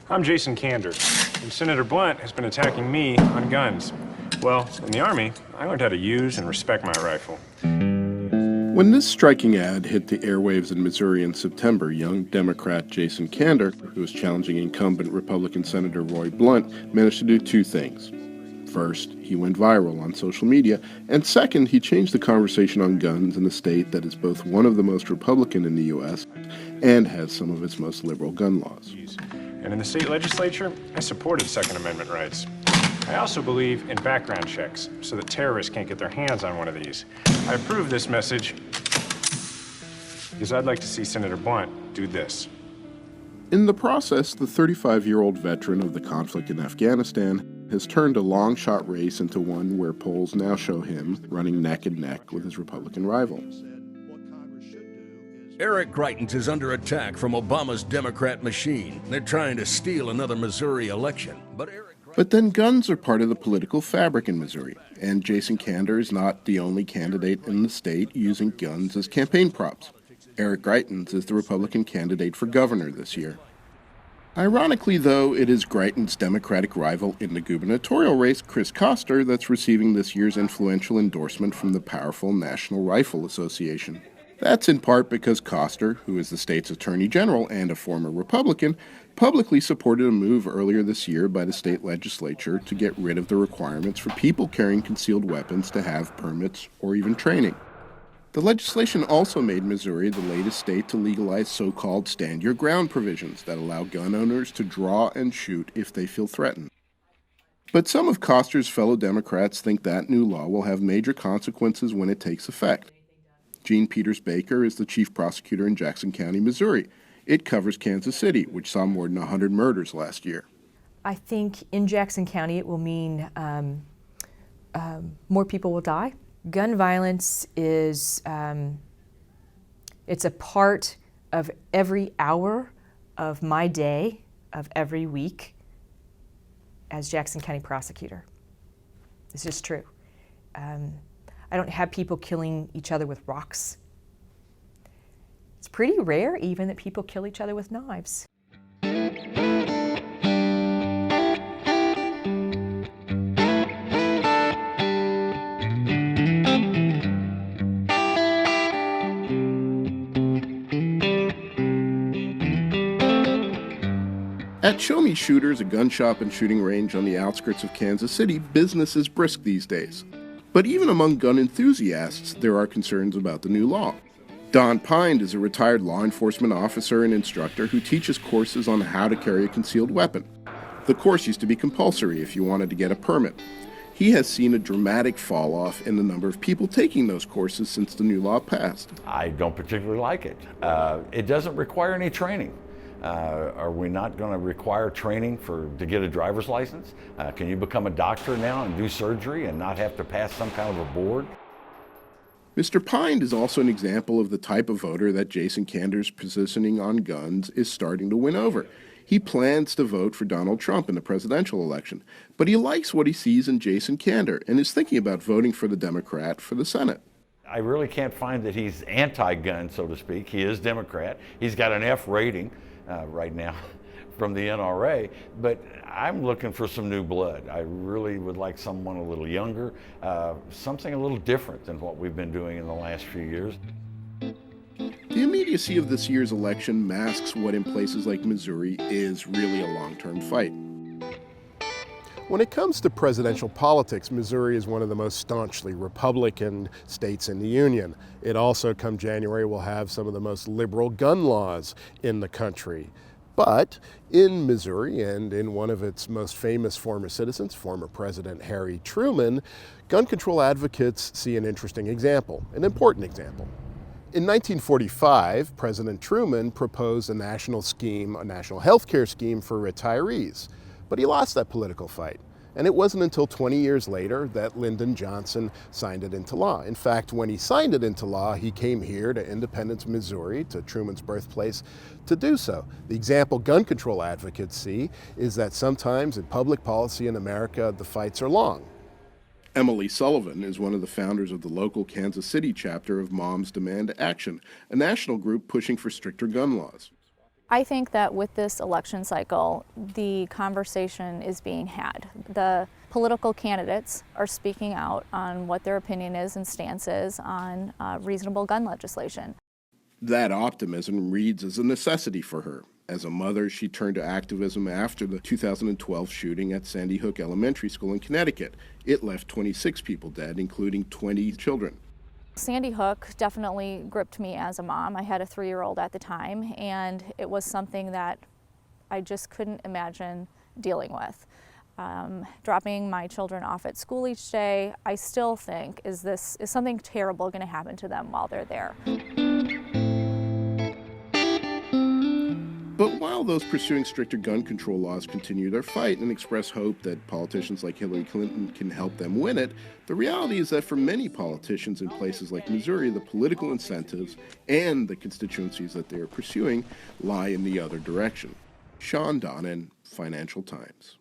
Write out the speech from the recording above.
I'm Jason Kander, and Senator Blunt has been attacking me on guns. Well, in the Army, I learned how to use and respect my rifle. When this striking ad hit the airwaves in Missouri in September, young Democrat Jason Kander, who was challenging incumbent Republican Senator Roy Blunt, managed to do two things. First, he went viral on social media, and second, he changed the conversation on guns in a state that is both one of the most Republican in the U.S. and has some of its most liberal gun laws. And in the state legislature, I supported Second Amendment rights. I also believe in background checks so that terrorists can't get their hands on one of these. I approve this message because I'd like to see Senator Blunt do this. In the process, the 35-year-old veteran of the conflict in Afghanistan has turned a long-shot race into one where polls now show him running neck and neck with his Republican rival. Eric Greitens is under attack from Obama's Democrat machine. They're trying to steal another Missouri election. But then guns are part of the political fabric in Missouri, and Jason Kander is not the only candidate in the state using guns as campaign props. Eric Greitens is the Republican candidate for governor this year. Ironically, though, it is Greitens' Democratic rival in the gubernatorial race, Chris Koster, that's receiving this year's influential endorsement from the powerful National Rifle Association. That's in part because Koster, who is the state's attorney general and a former Republican, publicly supported a move earlier this year by the state legislature to get rid of the requirements for people carrying concealed weapons to have permits or even training. The legislation also made Missouri the latest state to legalize so-called stand-your-ground provisions that allow gun owners to draw and shoot if they feel threatened. But some of Koster's fellow Democrats think that new law will have major consequences when it takes effect. Jean Peters Baker is the chief prosecutor in Jackson County, Missouri. It covers Kansas City, which saw more than 100 murders last year. I think in Jackson County it will mean more people will die. Gun violence is it's a part of every hour of my day, of every week as Jackson County prosecutor. It's just true. I don't have people killing each other with rocks. It's pretty rare even that people kill each other with knives. At Show Me Shooters, a gun shop and shooting range on the outskirts of Kansas City, business is brisk these days. But even among gun enthusiasts, there are concerns about the new law. Don Pine is a retired law enforcement officer and instructor who teaches courses on how to carry a concealed weapon. The course used to be compulsory if you wanted to get a permit. He has seen a dramatic fall off in the number of people taking those courses since the new law passed. I don't particularly like it. It doesn't require any training. Are we not going to require training to get a driver's license? Can you become a doctor now and do surgery and not have to pass some kind of a board? Mr. Pine is also an example of the type of voter that Jason Kander's positioning on guns is starting to win over. He plans to vote for Donald Trump in the presidential election, but he likes what he sees in Jason Kander and is thinking about voting for the Democrat for the Senate. I really can't find that he's anti-gun, so to speak. He is Democrat. He's got an F rating right now from the NRA, but I'm looking for some new blood. I really would like someone a little younger, something a little different than what we've been doing in the last few years. The immediacy of this year's election masks what in places like Missouri is really a long-term fight. When it comes to presidential politics, Missouri is one of the most staunchly Republican states in the Union. It also, come January, will have some of the most liberal gun laws in the country. But in Missouri, and in one of its most famous former citizens, former President Harry Truman, gun control advocates see an interesting example, an important example. In 1945, President Truman proposed a national health care scheme for retirees. But he lost that political fight. And it wasn't until 20 years later that Lyndon Johnson signed it into law. In fact, when he signed it into law, he came here to Independence, Missouri, to Truman's birthplace, to do so. The example gun control advocates see is that sometimes in public policy in America, the fights are long. Emily Sullivan is one of the founders of the local Kansas City chapter of Moms Demand Action, a national group pushing for stricter gun laws. I think that with this election cycle, the conversation is being had. The political candidates are speaking out on what their opinion is and stance is on reasonable gun legislation. That optimism reads as a necessity for her. As a mother, she turned to activism after the 2012 shooting at Sandy Hook Elementary School in Connecticut. It left 26 people dead, including 20 children. Sandy Hook definitely gripped me as a mom. I had a 3-year-old at the time, and it was something that I just couldn't imagine dealing with. Dropping my children off at school each day, I still think, is something terrible going to happen to them while they're there? But while those pursuing stricter gun control laws continue their fight and express hope that politicians like Hillary Clinton can help them win it, the reality is that for many politicians in places like Missouri, the political incentives and the constituencies that they are pursuing lie in the other direction. Shawn Donnan, Financial Times.